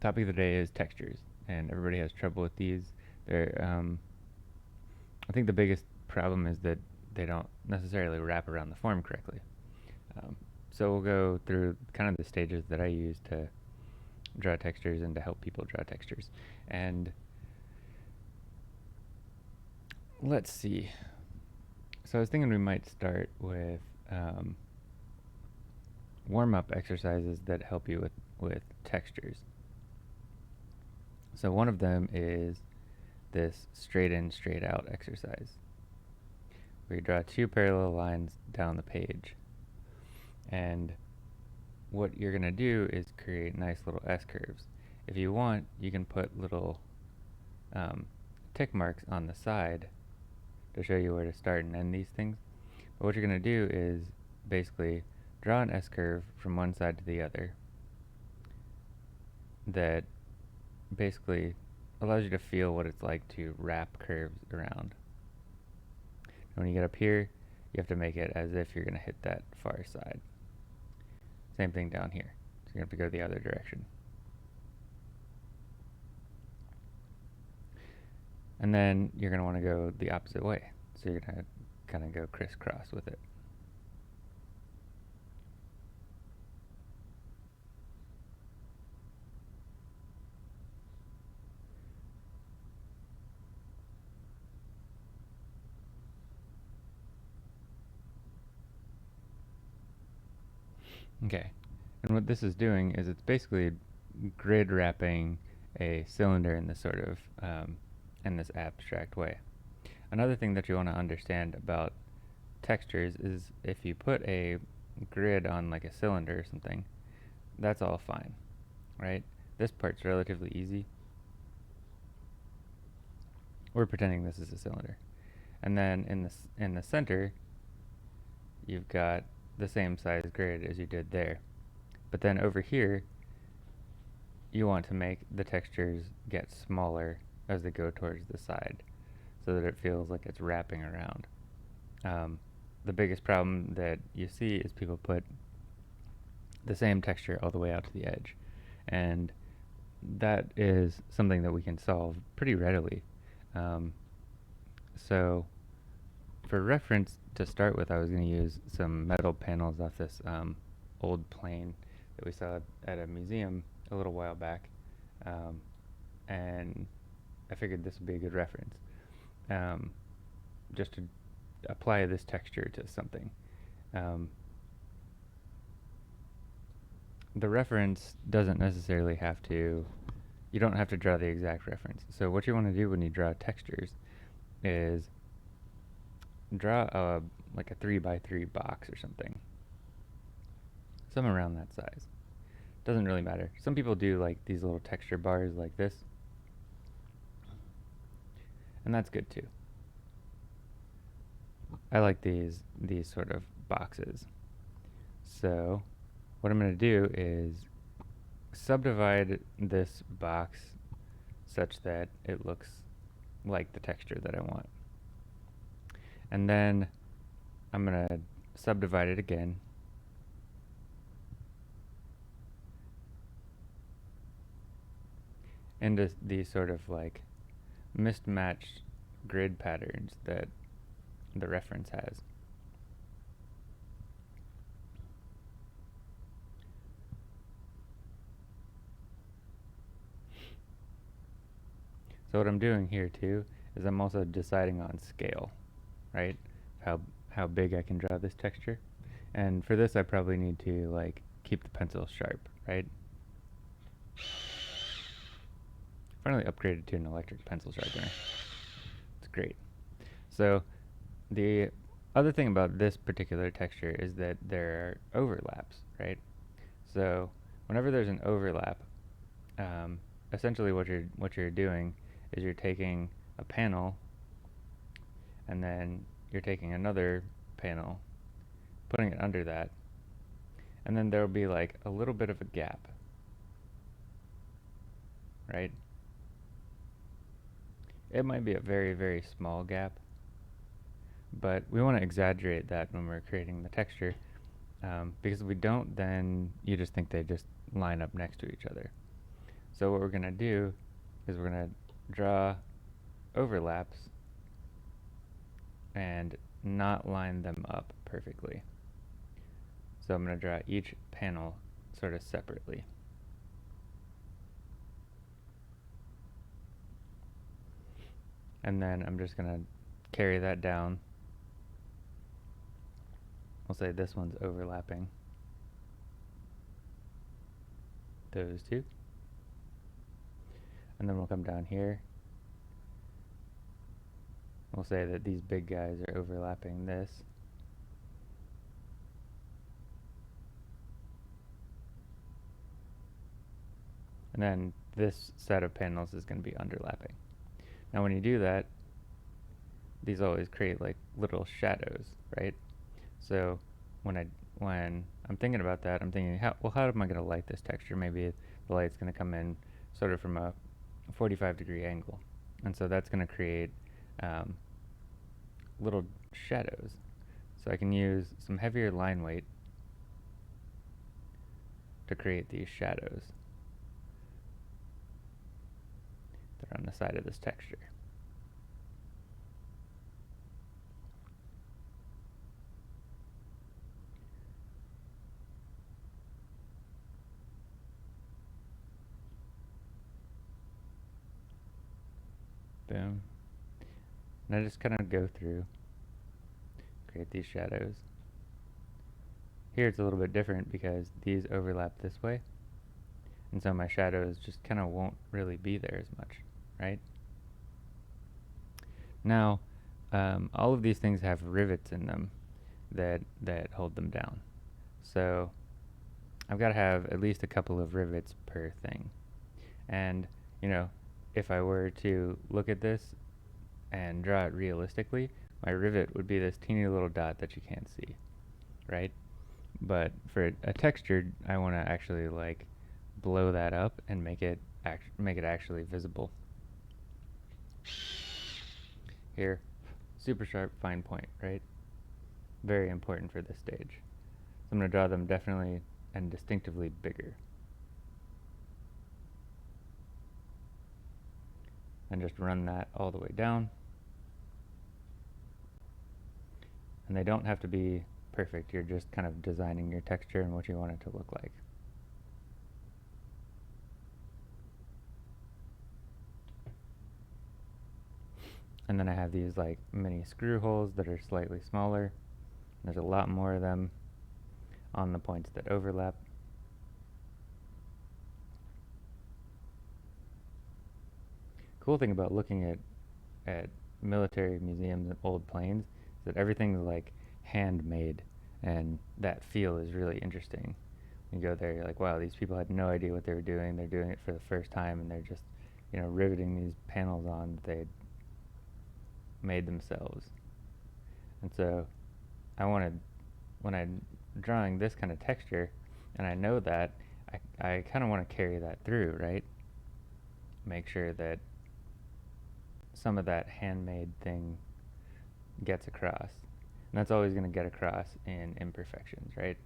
Topic of the day is textures, and everybody has trouble with these. I think the biggest problem is that they don't necessarily wrap around the form correctly. Um, so we'll go through kind of the stages that I use to draw textures and to help people draw textures. And let's see. So I was thinking we might start with warm-up exercises that help you with textures. So one of them is this straight in, straight out exercise, where you draw two parallel lines down the page. And what you're going to do is create nice little S-curves. If you want, you can put little tick marks on the side to show you where to start and end these things. But what you're going to do is basically draw an S-curve from one side to the other that basically allows you to feel what it's like to wrap curves around. And when you get up here, you have to make it as if you're going to hit that far side. Same thing down here. So you have to go the other direction. And then you're going to want to go the opposite way. So you're going to kind of go crisscross with it. Okay, and what this is doing is it's basically grid wrapping a cylinder in this sort of in this abstract way. Another thing that you want to understand about textures is if you put a grid on like a cylinder or something, that's all fine, right? This part's relatively easy. We're pretending this is a cylinder. And then in the center, you've got the same size grid as you did there. But then over here, you want to make the textures get smaller as they go towards the side so that it feels like it's wrapping around. The biggest problem that you see is people put the same texture all the way out to the edge. And that is something that we can solve pretty readily. So for reference to start with, I was going to use some metal panels off this old plane that we saw at a museum a little while back, and I figured this would be a good reference, just to apply this texture to something. The reference doesn't necessarily have to, you don't have to draw the exact reference. So what you want to do when you draw textures is draw like a 3x3 box or something. Something around that size. Doesn't really matter. Some people do like these little texture bars like this. And that's good too. I like these sort of boxes. So what I'm going to do is subdivide this box such that it looks like the texture that I want. And then I'm going to subdivide it again. Into these sort of like mismatched grid patterns that the reference has. So what I'm doing here too is I'm also deciding on scale, right? How big I can draw this texture. And for this I probably need to like keep the pencil sharp, right? Finally upgraded to an electric pencil sharpener. It's great. So the other thing about this particular texture is that there are overlaps, right? So whenever there's an overlap, essentially what you're doing is you're taking a panel and then you're taking another panel, putting it under that, and then there'll be like a little bit of a gap, right? It might be a very, very small gap, but we want to exaggerate that when we're creating the texture, because if we don't, then you just think they just line up next to each other. So what we're going to do is we're going to draw overlaps and not line them up perfectly. So I'm going to draw each panel sort of separately. And then I'm just going to carry that down. We'll say this one's overlapping those two. And then we'll come down here. We'll say that these big guys are overlapping this. And then this set of panels is going to be underlapping. Now when you do that, these always create like little shadows, right? So when I'm thinking about that, I'm thinking, how am I going to light this texture? Maybe the light's going to come in sort of from a 45-degree angle. And so that's going to create little shadows. So I can use some heavier line weight to create these shadows that are on the side of this texture. Boom. And I just kind of go through, create these shadows. Here it's a little bit different because these overlap this way, and so my shadows just kind of won't really be there as much, right? Now, all of these things have rivets in them that hold them down. So I've got to have at least a couple of rivets per thing. And, you know, if I were to look at this and draw it realistically, my rivet would be this teeny little dot that you can't see, right? But for a texture, I want to actually like blow that up and make it actually visible. Here, super sharp, fine point, right? Very important for this stage. So I'm going to draw them definitely and distinctively bigger. And just run that all the way down. And they don't have to be perfect. You're just kind of designing your texture and what you want it to look like. And then I have these like mini screw holes that are slightly smaller. There's a lot more of them on the points that overlap. Cool thing about looking at military museums and old planes is that everything's like handmade, and that feel is really interesting. You go there, you're like, wow, these people had no idea what they were doing. They're doing it for the first time, and they're just, you know, riveting these panels on that they'd made themselves. And so I wanted, when I'm drawing this kind of texture, and I know that, I kind of want to carry that through, right? Make sure that some of that handmade thing gets across. And that's always going to get across in imperfections, right?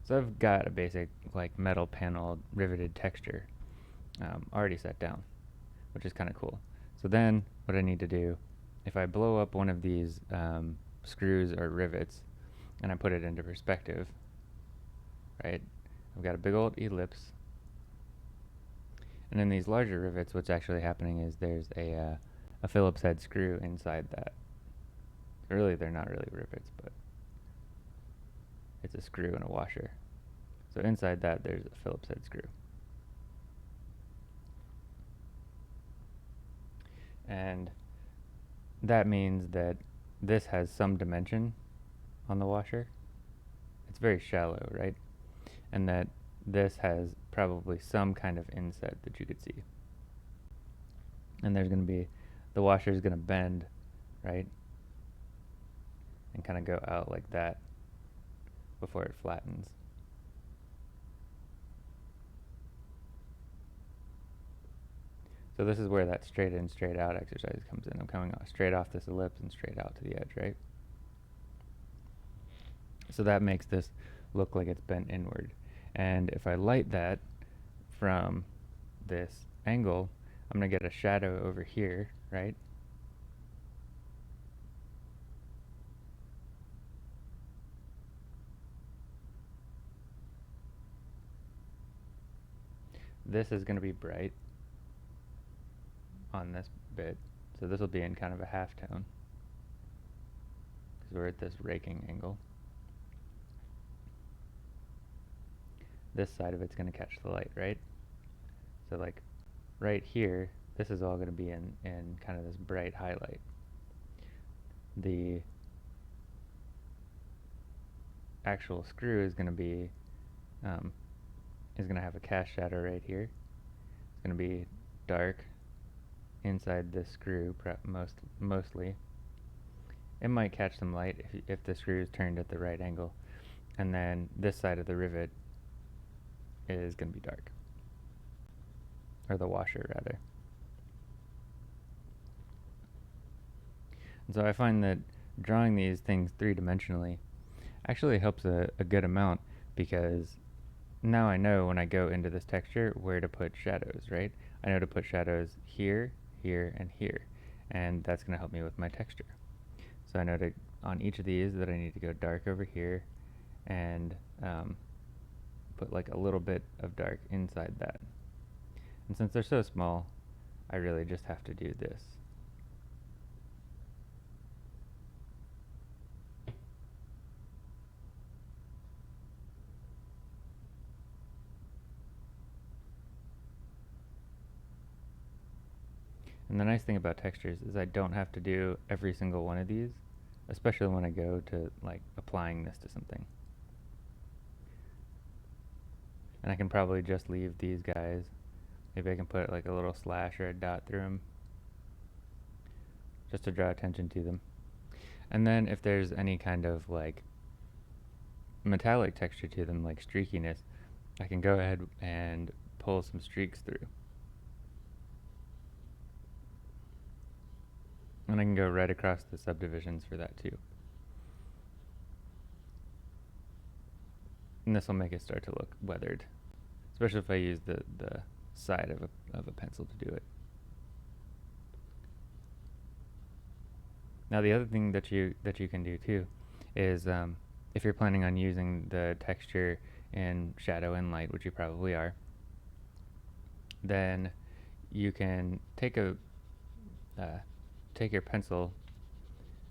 So I've got a basic like metal panel riveted texture already set down, which is kind of cool. So then what I need to do, if I blow up one of these screws or rivets and I put it into perspective, right, I've got a big old ellipse. And in these larger rivets, what's actually happening is there's a Phillips head screw inside that. Really, they're not really rivets, but it's a screw and a washer. So inside that, there's a Phillips head screw. And that means that this has some dimension on the washer. It's very shallow, right? And that this has probably some kind of inset that you could see. And there's going to be, the washer is going to bend, right? And kind of go out like that before it flattens. So this is where that straight in, straight out exercise comes in. I'm coming straight off this ellipse and straight out to the edge, right? So that makes this look like it's bent inward. And if I light that from this angle, I'm going to get a shadow over here, right? This is going to be bright on this bit, so this will be in kind of a halftone because we're at this raking angle. This side of it's going to catch the light, right? So like right here, this is all going to be in kind of this bright highlight. The actual screw is going to be is going to have a cast shadow right here. It's going to be dark inside this screw, mostly. It might catch some light if the screw is turned at the right angle. And then this side of the rivet is going to be dark. Or the washer, rather. And so I find that drawing these things three-dimensionally actually helps a good amount, because now I know when I go into this texture where to put shadows, right? I know to put shadows here, here, and here. And that's going to help me with my texture. So I know on each of these that I need to go dark over here and put like a little bit of dark inside that. And since they're so small, I really just have to do this. And the nice thing about textures is I don't have to do every single one of these, especially when I go to like applying this to something. And I can probably just leave these guys. Maybe I can put like a little slash or a dot through them just to draw attention to them. And then if there's any kind of like metallic texture to them, like streakiness, I can go ahead and pull some streaks through. And I can go right across the subdivisions for that too. And this will make it start to look weathered, especially if I use the side of a pencil to do it. Now the other thing that you can do too is if you're planning on using the texture in shadow and light, which you probably are, then you can take your pencil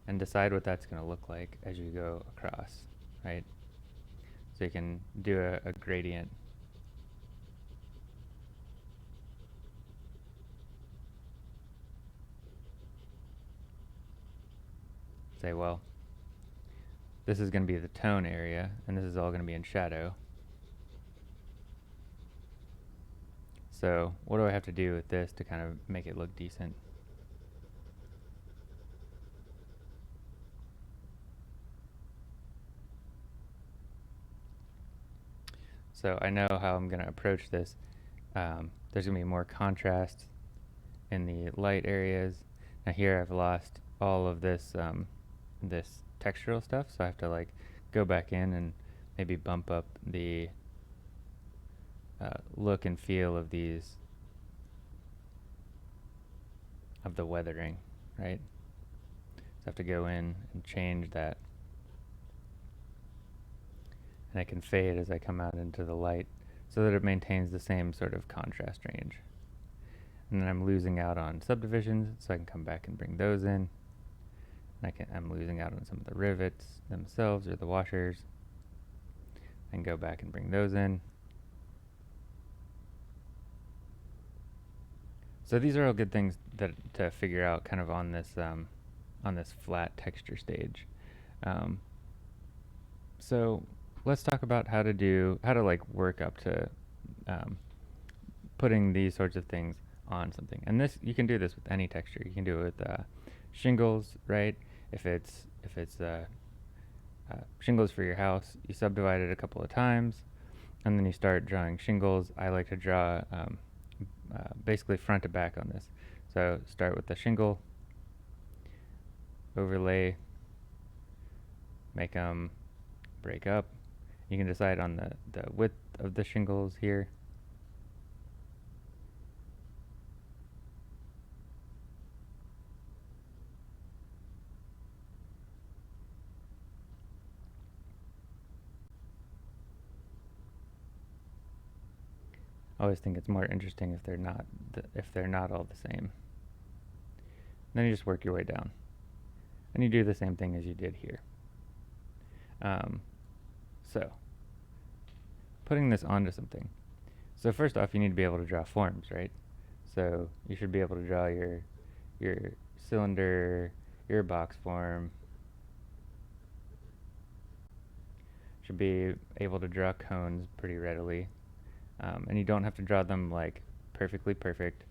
and decide what that's going to look like as you go across, right? So you can do a gradient. Say, well, this is going to be the tone area, and this is all going to be in shadow. So what do I have to do with this to kind of make it look decent? So I know how I'm going to approach this. There's going to be more contrast in the light areas. Now here I've lost all of this this textural stuff, so I have to like go back in and maybe bump up the look and feel of these, of the weathering, right? So I have to go in and change that. And I can fade as I come out into the light so that it maintains the same sort of contrast range. And then I'm losing out on subdivisions, so I can come back and bring those in. And I'm losing out on some of the rivets themselves or the washers, and go back and bring those in. So these are all good things to figure out kind of on this flat texture stage. So let's talk about how to like work up to putting these sorts of things on something. And this, you can do this with any texture. You can do it with shingles, right? If it's shingles for your house, you subdivide it a couple of times, and then you start drawing shingles. I like to draw basically front to back on this. So start with the shingle, overlay, make them break up. You can decide on the width of the shingles here. always think it's more interesting if they're not all the same. Then you just work your way down, and you do the same thing as you did here. So putting this onto something. So first off, you need to be able to draw forms, right? So you should be able to draw your cylinder, your box form. Should be able to draw cones pretty readily. And you don't have to draw them like perfectly perfect.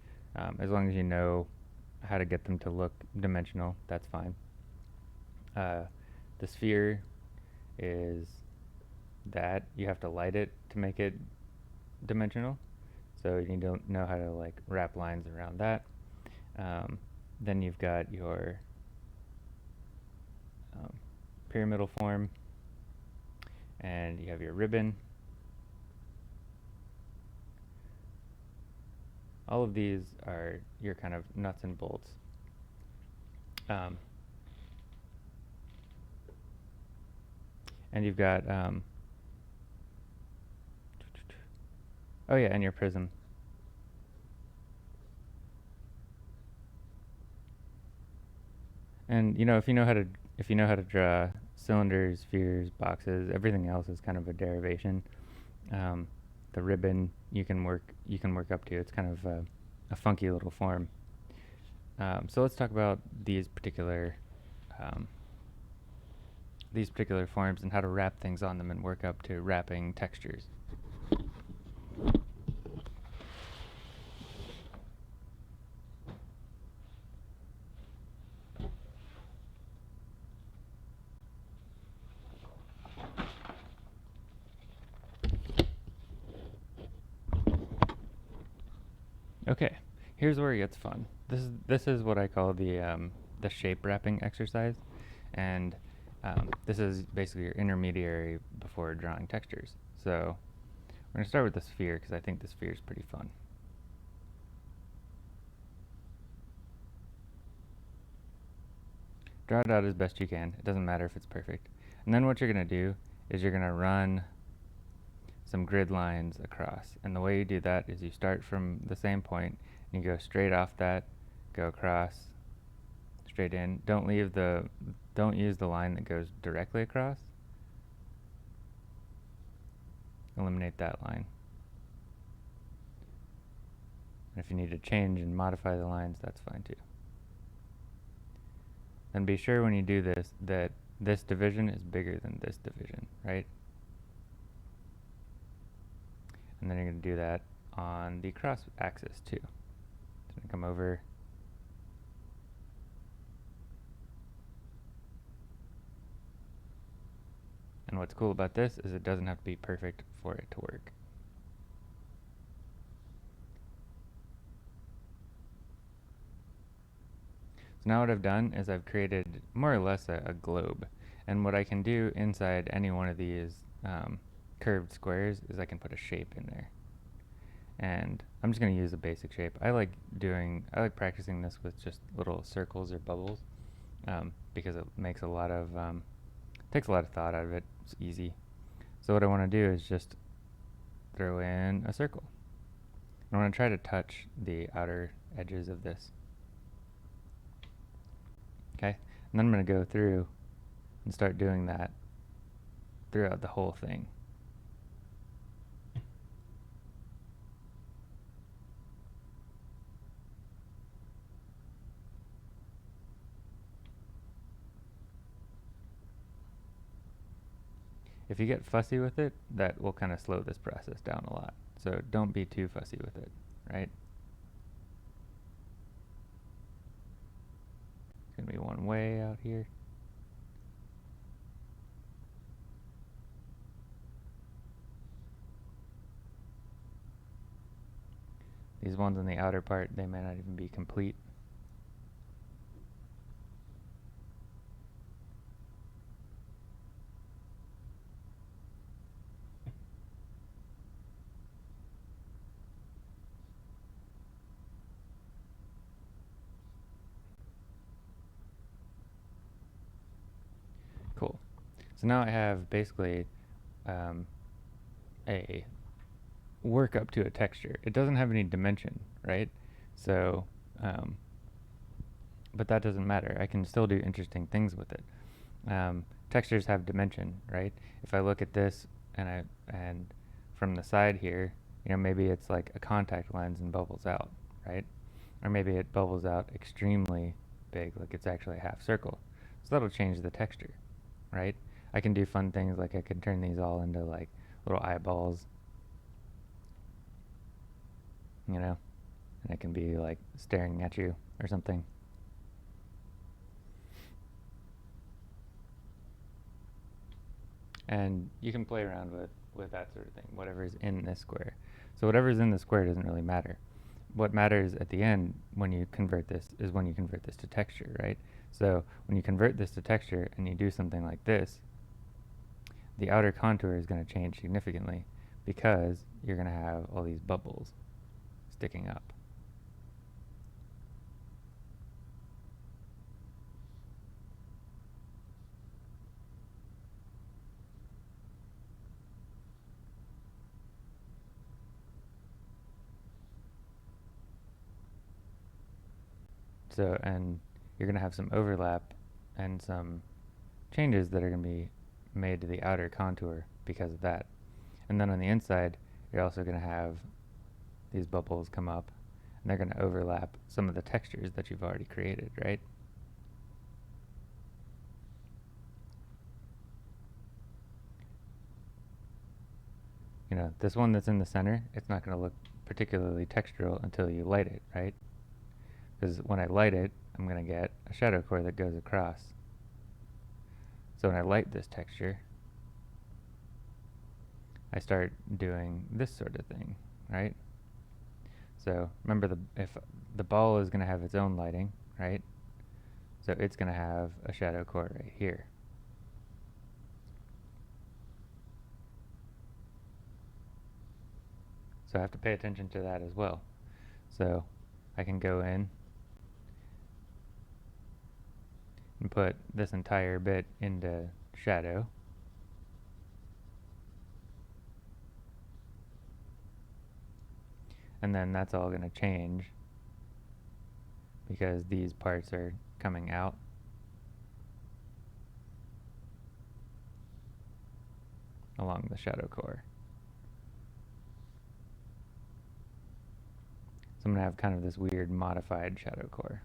As long as you know how to get them to look dimensional, that's fine. The sphere is that you have to light it to make it dimensional. So you need to know how to like wrap lines around that. Then you've got your pyramidal form, and you have your ribbon. All of these are your kind of nuts and bolts. And you've got, oh yeah, and your prism. And if you know how to draw cylinders, spheres, boxes, everything else is kind of a derivation. The ribbon you can work up to. It's kind of a funky little form. So let's talk about these particular forms and how to wrap things on them and work up to wrapping textures. Okay, here's where it gets fun. This is what I call the shape wrapping exercise, and this is basically your intermediary before drawing textures. So we're going to start with the sphere because I think the sphere is pretty fun. Draw it out as best you can. It doesn't matter if it's perfect. And then what you're going to do is you're going to run some grid lines across. And the way you do that is you start from the same point and you go straight off that, go across, straight in. Don't use the line that goes directly across. Eliminate that line. And if you need to change and modify the lines, that's fine too. Then be sure when you do this that this division is bigger than this division, right? And then you're going to do that on the cross axis too. It's going to come over. And what's cool about this is it doesn't have to be perfect for it to work. So now what I've done is I've created more or less a globe. And what I can do inside any one of these curved squares is I can put a shape in there. And I'm just going to use a basic shape. I like practicing this with just little circles or bubbles because it makes takes a lot of thought out of it. It's easy. So what I want to do is just throw in a circle. I want to try to touch the outer edges of this. Okay, and then I'm going to go through and start doing that throughout the whole thing. If you get fussy with it, that will kind of slow this process down a lot. So don't be too fussy with it, right? It's going to be one way out here. These ones on the outer part, they may not even be complete. Cool. So now I have basically a work up to a texture. It doesn't have any dimension, right? So, but that doesn't matter. I can still do interesting things with it. Textures have dimension, right? If I look at this and from the side here, maybe it's like a contact lens and bubbles out, right? Or maybe it bubbles out extremely big, like it's actually a half circle. So that'll change the texture, right? I can do fun things like I can turn these all into like little eyeballs, and it can be like staring at you or something. And you can play around with that sort of thing, whatever's in this square. So whatever's in the square doesn't really matter. What matters at the end when you convert this is when you convert this to texture, right? So when you convert this to texture and you do something like this, the outer contour is going to change significantly because you're going to have all these bubbles sticking up. So, and you're going to have some overlap and some changes that are going to be made to the outer contour because of that. And then on the inside, you're also going to have these bubbles come up, and they're going to overlap some of the textures that you've already created, right? This one that's in the center, it's not going to look particularly textural until you light it, right? Because when I light it, I'm going to get a shadow core that goes across. So when I light this texture, I start doing this sort of thing, right? So remember, if the ball is going to have its own lighting, right? So it's going to have a shadow core right here. So I have to pay attention to that as well. So I can go in and put this entire bit into shadow. And then that's all going to change because these parts are coming out. Along the shadow core. So I'm going to have kind of this weird modified shadow core.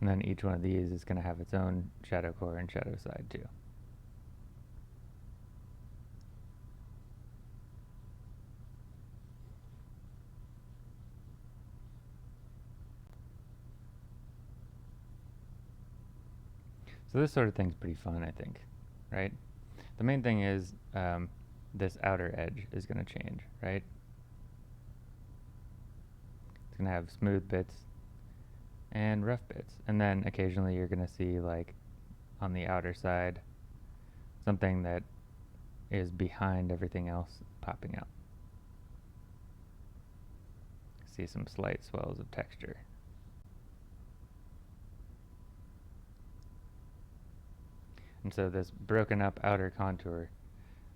And then each one of these is going to have its own shadow core and shadow side too. So this sort of thing's pretty fun, I think, right? The main thing is this outer edge is going to change, right? It's going to have smooth bits and rough bits. And then occasionally you're going to see, like, on the outer side, something that is behind everything else popping out. See some slight swells of texture. And so this broken up outer contour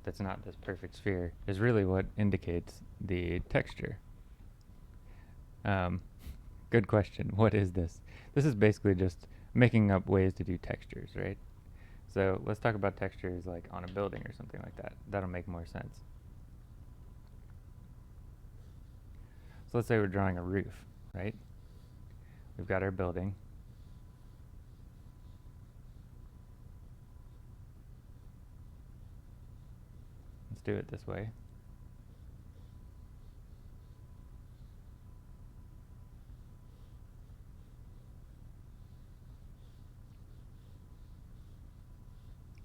that's not this perfect sphere is really what indicates the texture. Good question. What is this? This is basically just making up ways to do textures, right? So let's talk about textures like on a building or something like that. That'll make more sense. So let's say we're drawing a roof, right? We've got our building. Let's do it this way.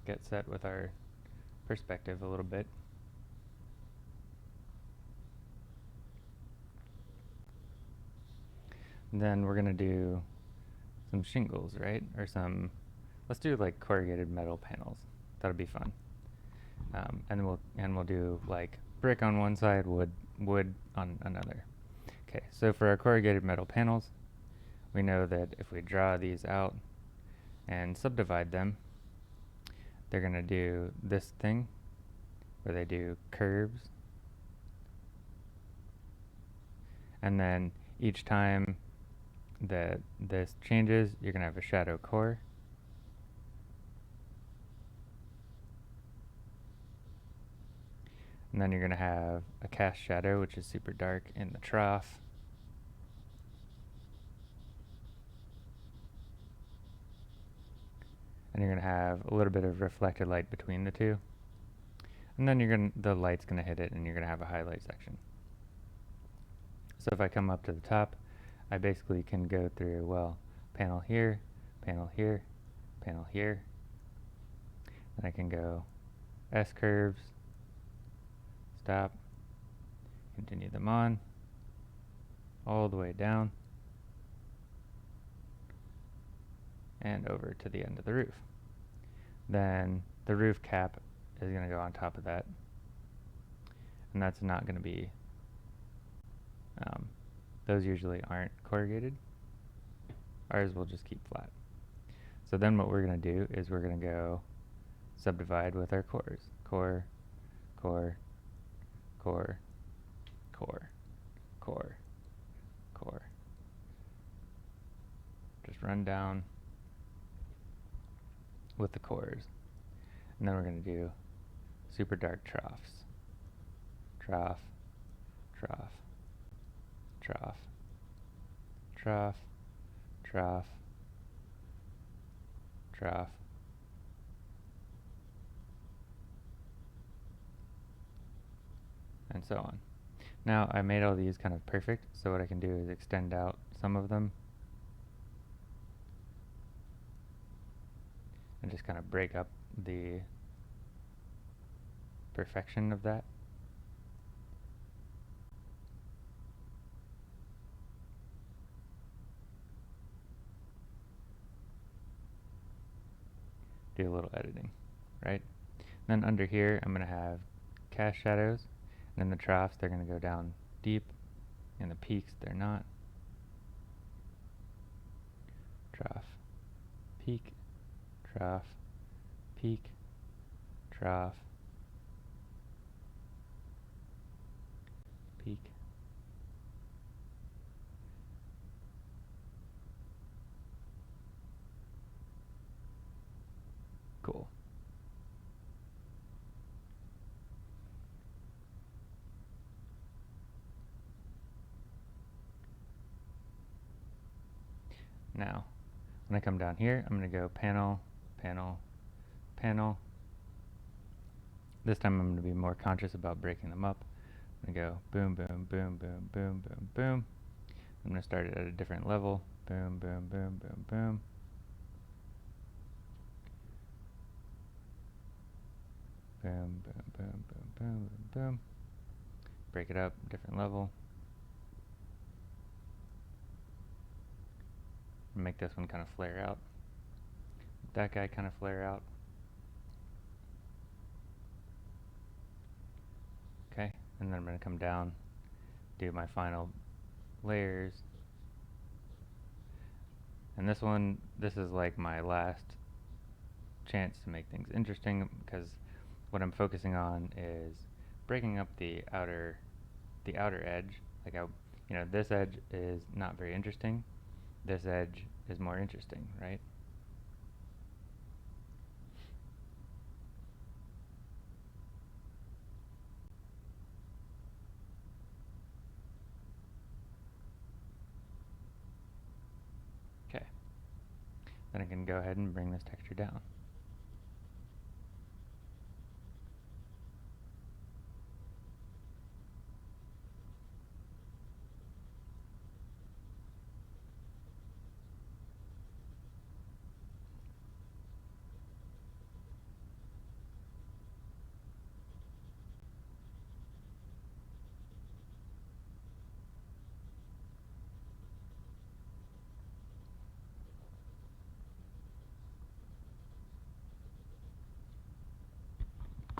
Get set with our perspective a little bit. And then we're gonna do some shingles, right? Or let's do like corrugated metal panels. That'll be fun. And we'll do like brick on one side, wood on another. Okay, so for our corrugated metal panels, we know that if we draw these out and subdivide them, they're going to do this thing where they do curves. And then each time that this changes, you're going to have a shadow core. And then you're going to have a cast shadow, which is super dark in the trough. And you're going to have a little bit of reflected light between the two. And then the light's going to hit it, and you're going to have a highlight section. So if I come up to the top, I basically can go through, well, panel here, panel here, panel here. Then I can go S curves, stop, continue them on, all the way down, and over to the end of the roof. Then the roof cap is going to go on top of that, and that's not going to be, those usually aren't corrugated. Ours will just keep flat. So then what we're going to do is we're going to go subdivide with our cores. Core, core, core, core, core, core. Just run down with the cores. And then we're going to do super dark troughs. Trough, trough, trough, trough, trough, trough, and so on. Now I made all these kind of perfect, so what I can do is extend out some of them and just kind of break up the perfection of that. Do a little editing, right? Then under here, I'm going to have cast shadows, and in the troughs, they're going to go down deep. In the peaks, they're not. Trough, peak, trough, peak, trough, peak. Cool. Now, when I come down here, I'm going to go panel, panel, panel. This time I'm going to be more conscious about breaking them up. I'm going to go boom, boom, boom, boom, boom, boom, boom. I'm going to start it at a different level. Boom, boom, boom, boom, boom. Boom, boom, boom, boom, boom, boom, boom. Break it up, different level. Make this one kind of flare out. That guy kind of flare out. Okay, and then I'm going to come down, do my final layers. And this one, this is like my last chance to make things interesting, because what I'm focusing on is breaking up the outer edge. Like this edge is not very interesting. This edge is more interesting, right? Okay. Then I can go ahead and bring this texture down.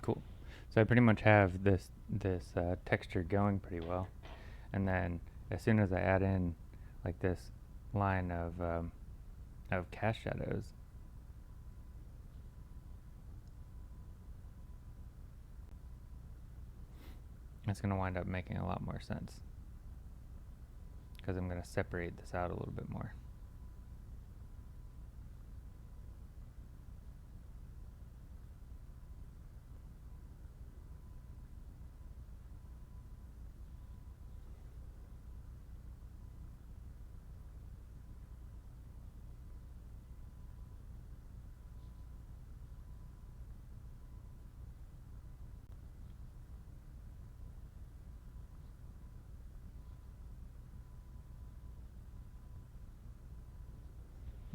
Cool. So I pretty much have this texture going pretty well. And then as soon as I add in like this line of cast shadows, it's going to wind up making a lot more sense because I'm going to separate this out a little bit more.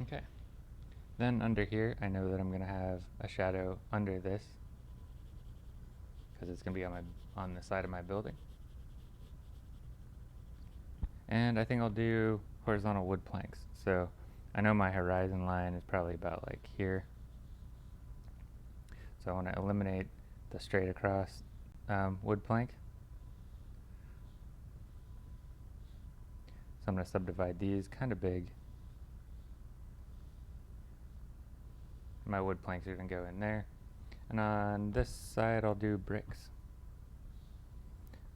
Okay. Then under here, I know that I'm going to have a shadow under this because it's going to be on the side of my building. And I think I'll do horizontal wood planks. So I know my horizon line is probably about like here. So I want to eliminate the straight across wood plank. So I'm going to subdivide these kind of big. My wood planks are going to go in there. And on this side, I'll do bricks.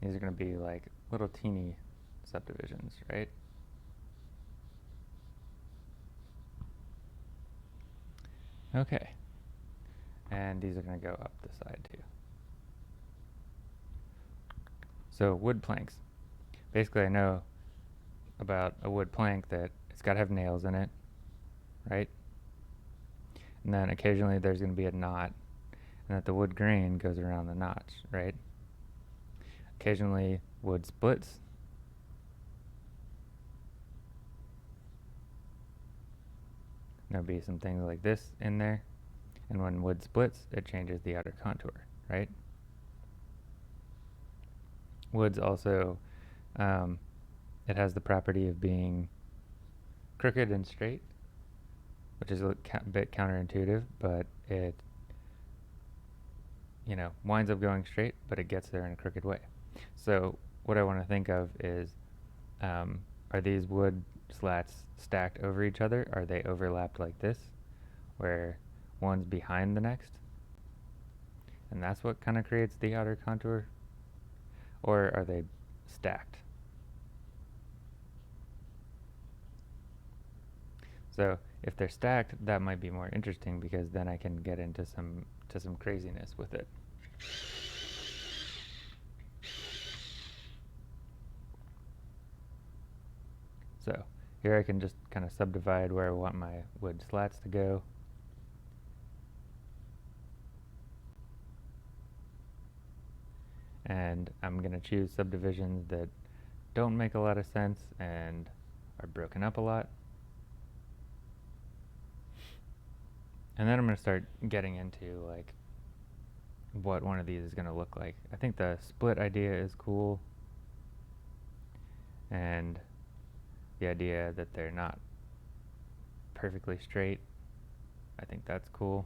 These are going to be like little teeny subdivisions, right? Okay. And these are going to go up the side too. So wood planks. Basically, I know about a wood plank that it's got to have nails in it, right? And then occasionally there's going to be a knot, and that the wood grain goes around the notch, right? Occasionally wood splits. There'll be some things like this in there, and when wood splits, it changes the outer contour, right? Wood's also, it has the property of being crooked and straight, which is a bit counterintuitive, but it, winds up going straight, but it gets there in a crooked way. So what I want to think of is, are these wood slats stacked over each other? Are they overlapped like this, where one's behind the next? And that's what kind of creates the outer contour? Or are they stacked? So if they're stacked, that might be more interesting because then I can get into some craziness with it. So here I can just kind of subdivide where I want my wood slats to go. And I'm going to choose subdivisions that don't make a lot of sense and are broken up a lot. And then I'm going to start getting into like what one of these is going to look like. I think the split idea is cool, and the idea that they're not perfectly straight, I think that's cool.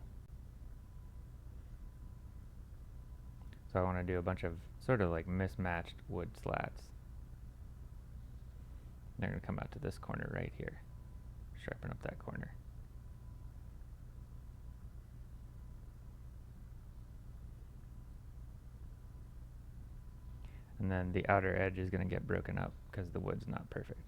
So I want to do a bunch of sort of like mismatched wood slats. They're going to come out to this corner right here. Sharpen up that corner. And then the outer edge is going to get broken up because the wood's not perfect.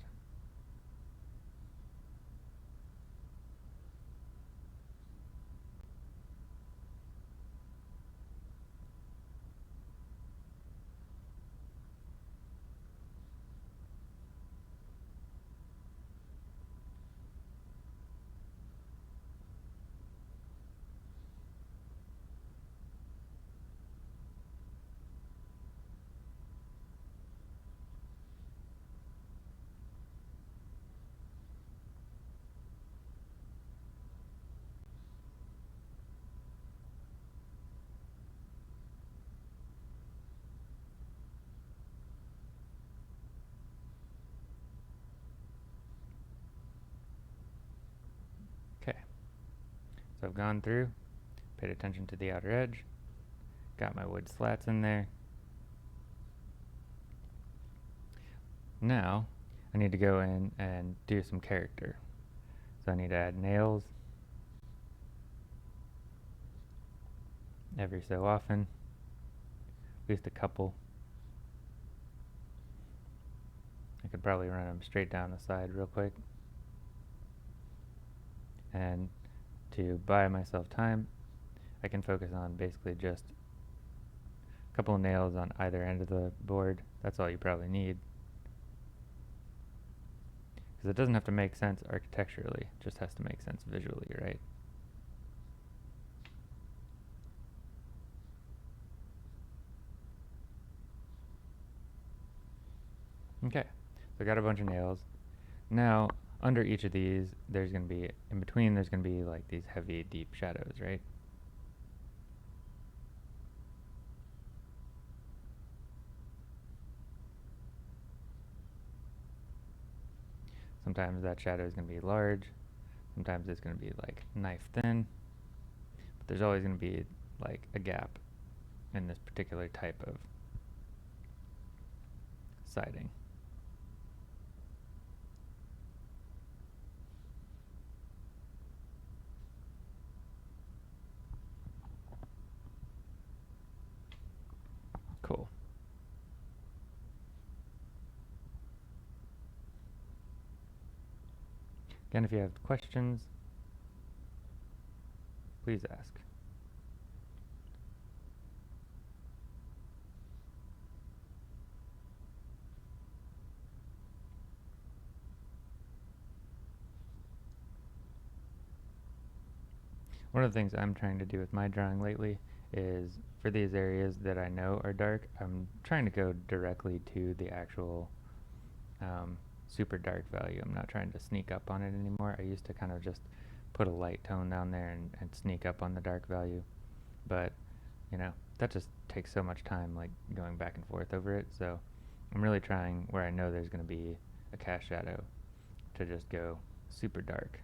Okay, so I've gone through, paid attention to the outer edge, got my wood slats in there. Now I need to go in and do some character. So I need to add nails every so often, at least a couple. I could probably run them straight down the side real quick. And to buy myself time, I can focus on basically just a couple of nails on either end of the board. That's all you probably need. Because it doesn't have to make sense architecturally, it just has to make sense visually, right? Okay, so I got a bunch of nails. Now, under each of these, there's going to be, in between, there's going to be like these heavy, deep shadows, right? Sometimes that shadow is going to be large, sometimes it's going to be like knife thin, but there's always going to be like a gap in this particular type of siding. Cool. Again, if you have questions, please ask. One of the things I'm trying to do with my drawing lately is for these areas that I know are dark, I'm trying to go directly to the actual super dark value. I'm not trying to sneak up on it anymore. I used to kind of just put a light tone down there and sneak up on the dark value, but you know, that just takes so much time, like going back and forth over it. So I'm really trying where I know there's going to be a cast shadow to just go super dark.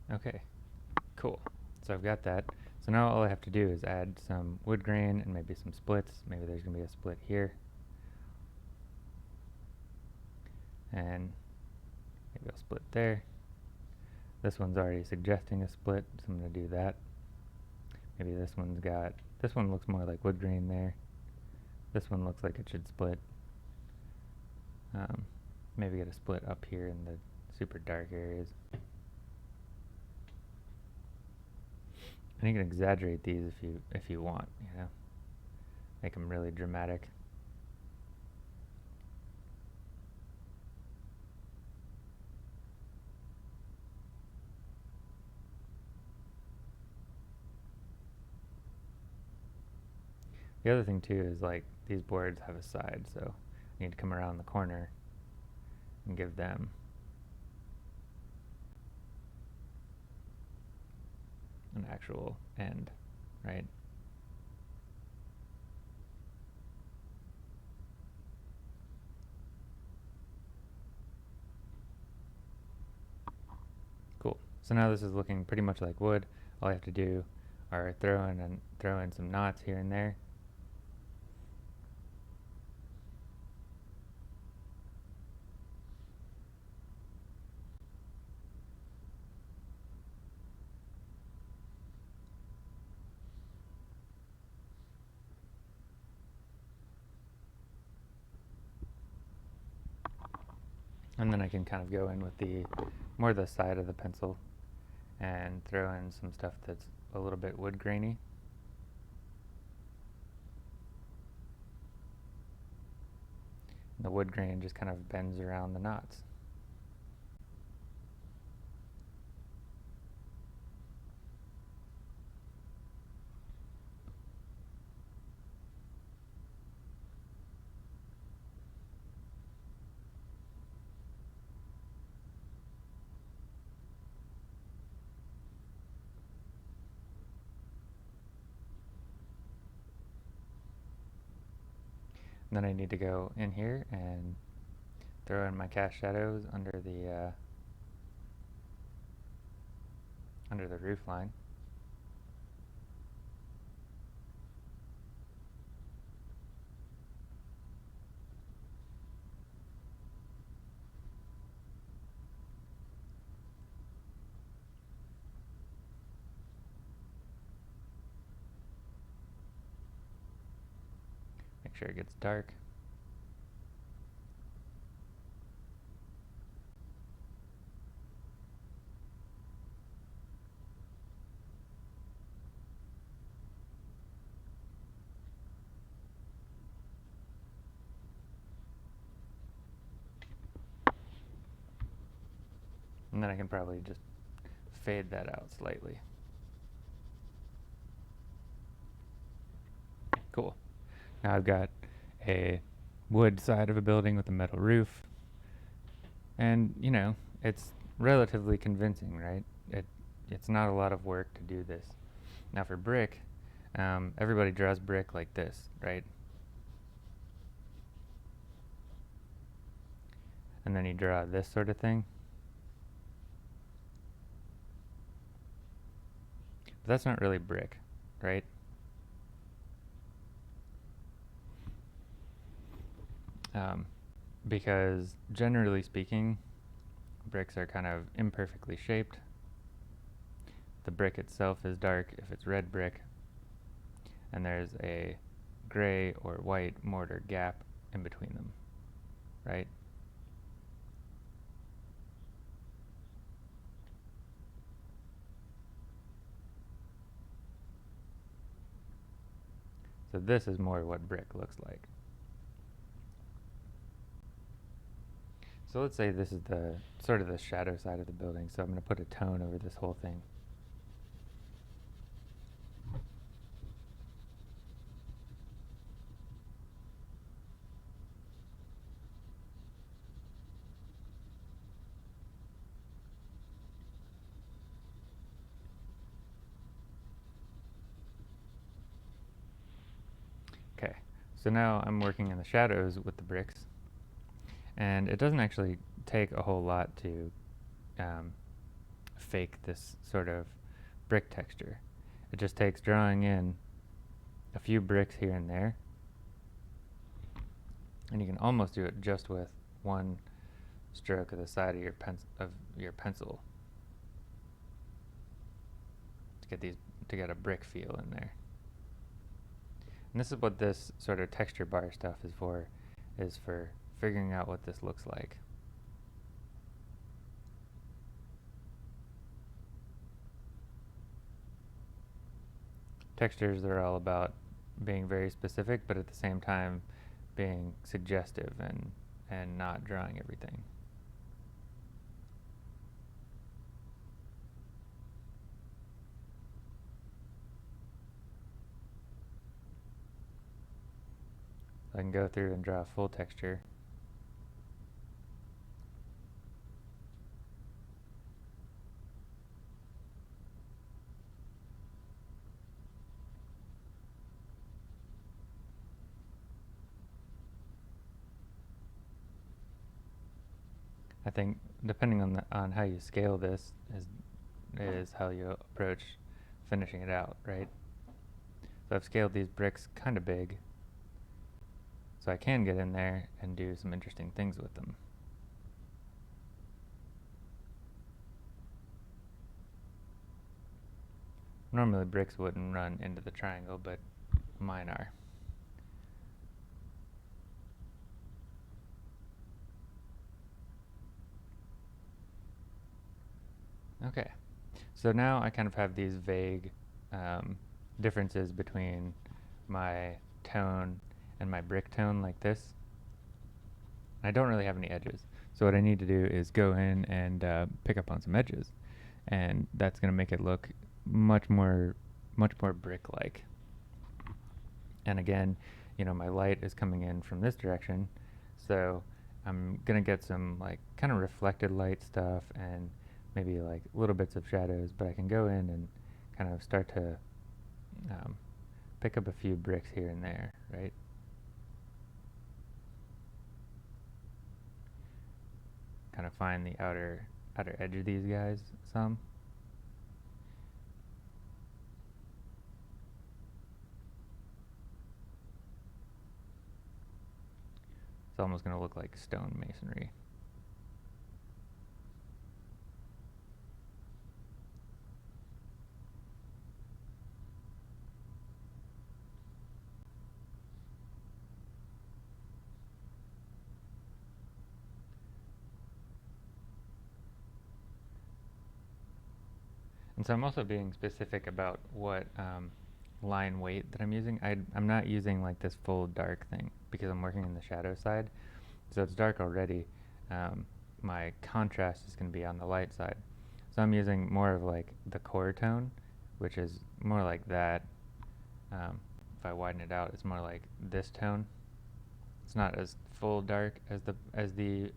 Okay, cool. So I've got that. So now all I have to do is add some wood grain and maybe some splits. Maybe there's going to be a split here. And maybe I'll split there. This one's already suggesting a split, so I'm going to do that. Maybe this one looks more like wood grain there. This one looks like it should split. Maybe get a split up here in the super dark areas. And you can exaggerate these if you want, you know, make them really dramatic. The other thing too is like these boards have a side, so I need to come around the corner and give them an actual end, right? Cool. So now this is looking pretty much like wood. All I have to do are throw in some knots here and there. And then I can kind of go in with more the side of the pencil and throw in some stuff that's a little bit wood grainy. And the wood grain just kind of bends around the knots. And then I need to go in here and throw in my cast shadows under the roof line. Make sure it gets dark. And then I can probably just fade that out slightly. Cool. Now I've got a wood side of a building with a metal roof. And, you know, it's relatively convincing, right? It's not a lot of work to do this. Now for brick, everybody draws brick like this, right? And then you draw this sort of thing. But that's not really brick, right? Because generally speaking, bricks are kind of imperfectly shaped. The brick itself is dark if it's red brick, and there's a gray or white mortar gap in between them, right? So this is more what brick looks like. So let's say this is the sort of the shadow side of the building, so I'm going to put a tone over this whole thing. Okay, so now I'm working in the shadows with the bricks, and it doesn't actually take a whole lot to fake this sort of brick texture. It just takes drawing in a few bricks here and there, and you can almost do it just with one stroke of the side of your pencil to get a brick feel in there. And this is what this sort of texture bar stuff is for figuring out what this looks like. Textures are all about being very specific, but at the same time being suggestive and not drawing everything. I can go through and draw a full texture. I think depending on how you scale this is how you approach finishing it out, right? So I've scaled these bricks kind of big, so I can get in there and do some interesting things with them. Normally bricks wouldn't run into the triangle, but mine are. Okay, so now I kind of have these vague differences between my tone and my brick tone like this. I don't really have any edges, so what I need to do is go in and pick up on some edges, and that's going to make it look much more brick-like. And again, you know, my light is coming in from this direction, so I'm going to get some like kind of reflected light stuff and maybe like little bits of shadows, but I can go in and kind of start to pick up a few bricks here and there, right? kind of fine the outer edge of these guys some. It's almost going to look like stone masonry. And so I'm also being specific about what line weight that I'm using. I'm not using like this full dark thing because I'm working in the shadow side. So it's dark already. My contrast is going to be on the light side. So I'm using more of like the core tone, which is more like that. If I widen it out, it's more like this tone. It's not as full dark as the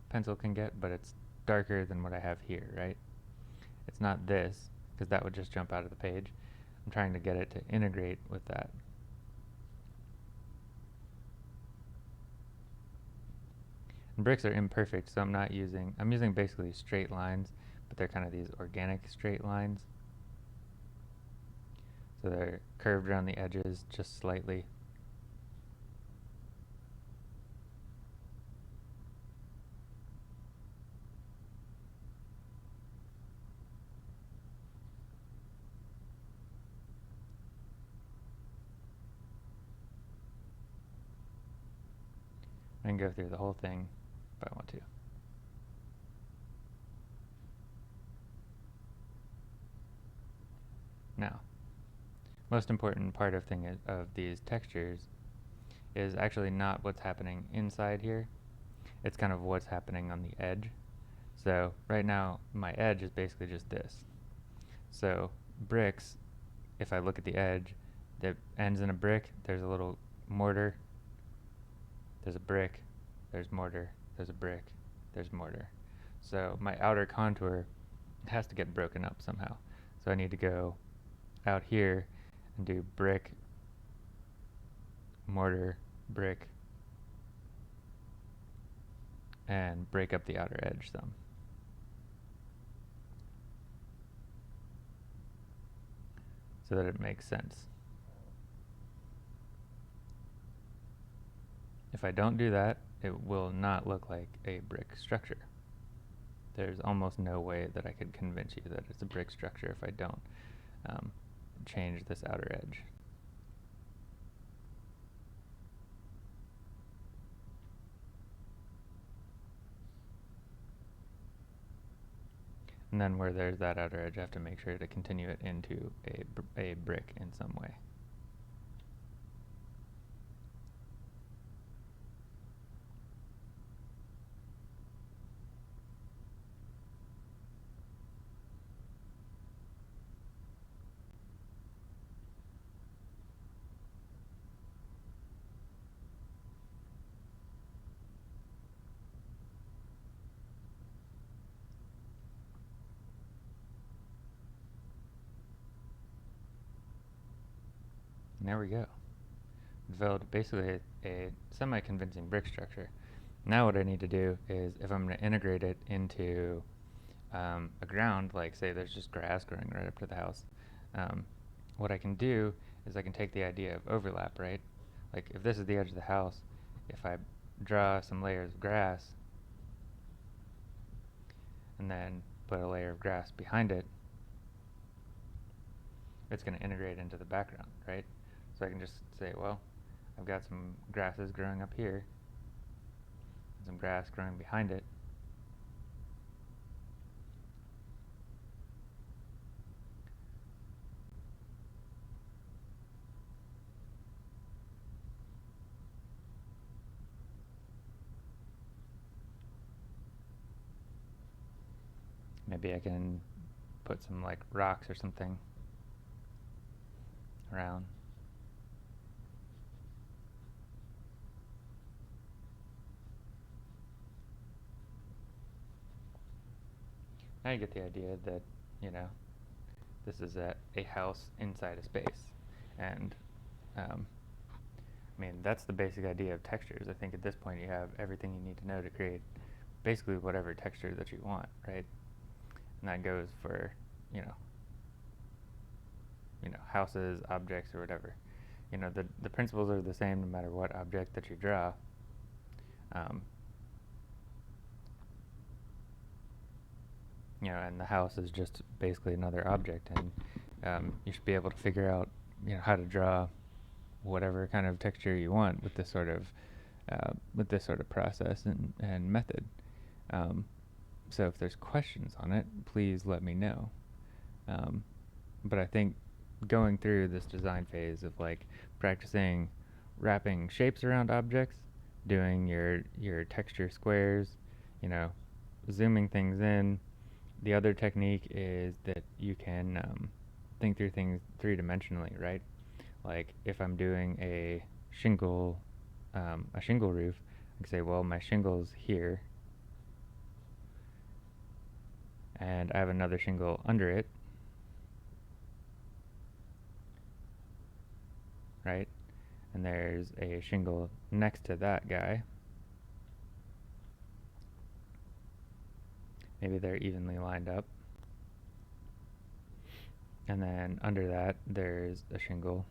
pencil can get, but it's darker than what I have here, right? It's not this, because that would just jump out of the page. I'm trying to get it to integrate with that. And bricks are imperfect, so I'm using basically straight lines, but they're kind of these organic straight lines. So they're curved around the edges just slightly. I can go through the whole thing if I want to. Now, most important part of these textures is actually not what's happening inside here. It's kind of what's happening on the edge. So right now, my edge is basically just this. So bricks, if I look at the edge, that ends in a brick, there's a little mortar, there's a brick, there's mortar, there's a brick, there's mortar. So my outer contour has to get broken up somehow. So I need to go out here and do brick, mortar, brick, and break up the outer edge some. So that it makes sense. If I don't do that, it will not look like a brick structure. There's almost no way that I could convince you that it's a brick structure if I don't change this outer edge. And then where there's that outer edge, I have to make sure to continue it into a brick in some way. And there we go. Developed basically a semi-convincing brick structure. Now what I need to do is, if I'm going to integrate it into a ground, like say there's just grass growing right up to the house, what I can do is I can take the idea of overlap, right? Like if this is the edge of the house, if I draw some layers of grass and then put a layer of grass behind it, it's going to integrate into the background, right? So I can just say, well, I've got some grasses growing up here, and some grass growing behind it. Maybe I can put some like rocks or something around. Now you get the idea that, this is a house inside a space. And, I mean, that's the basic idea of textures. I think at this point you have everything you need to know to create basically whatever texture that you want, right? And that goes for, you know, houses, objects, or whatever. The principles are the same no matter what object that you draw. Um, and the house is just basically another object, and you should be able to figure out, how to draw whatever kind of texture you want with this sort of process and method. So if there's questions on it, please let me know. But I think going through this design phase of like practicing wrapping shapes around objects, doing your texture squares, zooming things in. The other technique is that you can think through things three-dimensionally, right? Like if I'm doing a shingle roof, I can say, well, my shingle's here, and I have another shingle under it, right? And there's a shingle next to that guy. Maybe they're evenly lined up. And then under that, there's a shingle.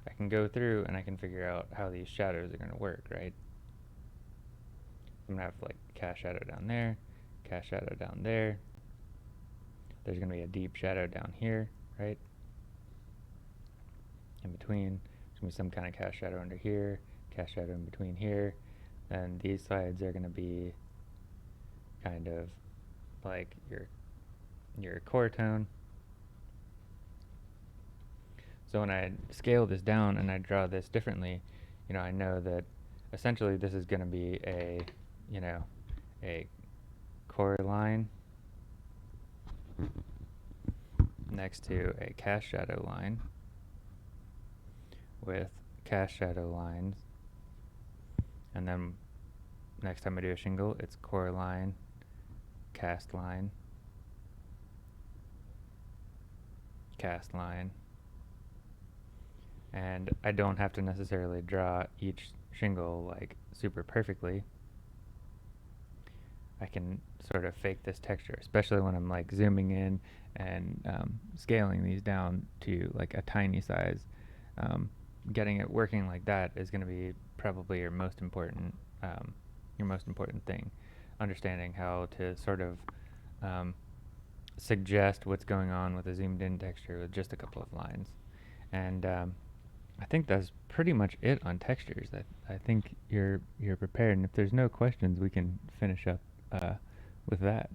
I can go through and I can figure out how these shadows are going to work, right? I'm going to have like cast shadow down there, cast shadow down there. There's going to be a deep shadow down here, right? In between, there's going to be some kind of cast shadow under here, cast shadow in between here. And these sides are going to be kind of like your core tone. So when I scale this down and I draw this differently, I know that essentially this is going to be a core line next to a cast shadow line with cast shadow lines, and then next time I do a shingle, it's core line, cast line, cast line. And I don't have to necessarily draw each shingle like super perfectly. I can sort of fake this texture, especially when I'm like zooming in and scaling these down to like a tiny size. Getting it working like that is going to be probably your most important thing. Understanding how to sort of suggest what's going on with a zoomed in texture with just a couple of lines. And I think that's pretty much it on textures. I think you're prepared, and if there's no questions, we can finish up with that.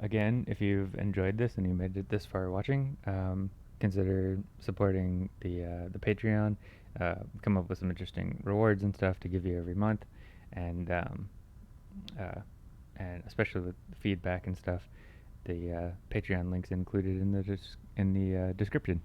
Again, if you've enjoyed this and you made it this far watching, consider supporting the Patreon. Come up with some interesting rewards and stuff to give you every month, and especially with feedback and stuff, the Patreon link's included in the description.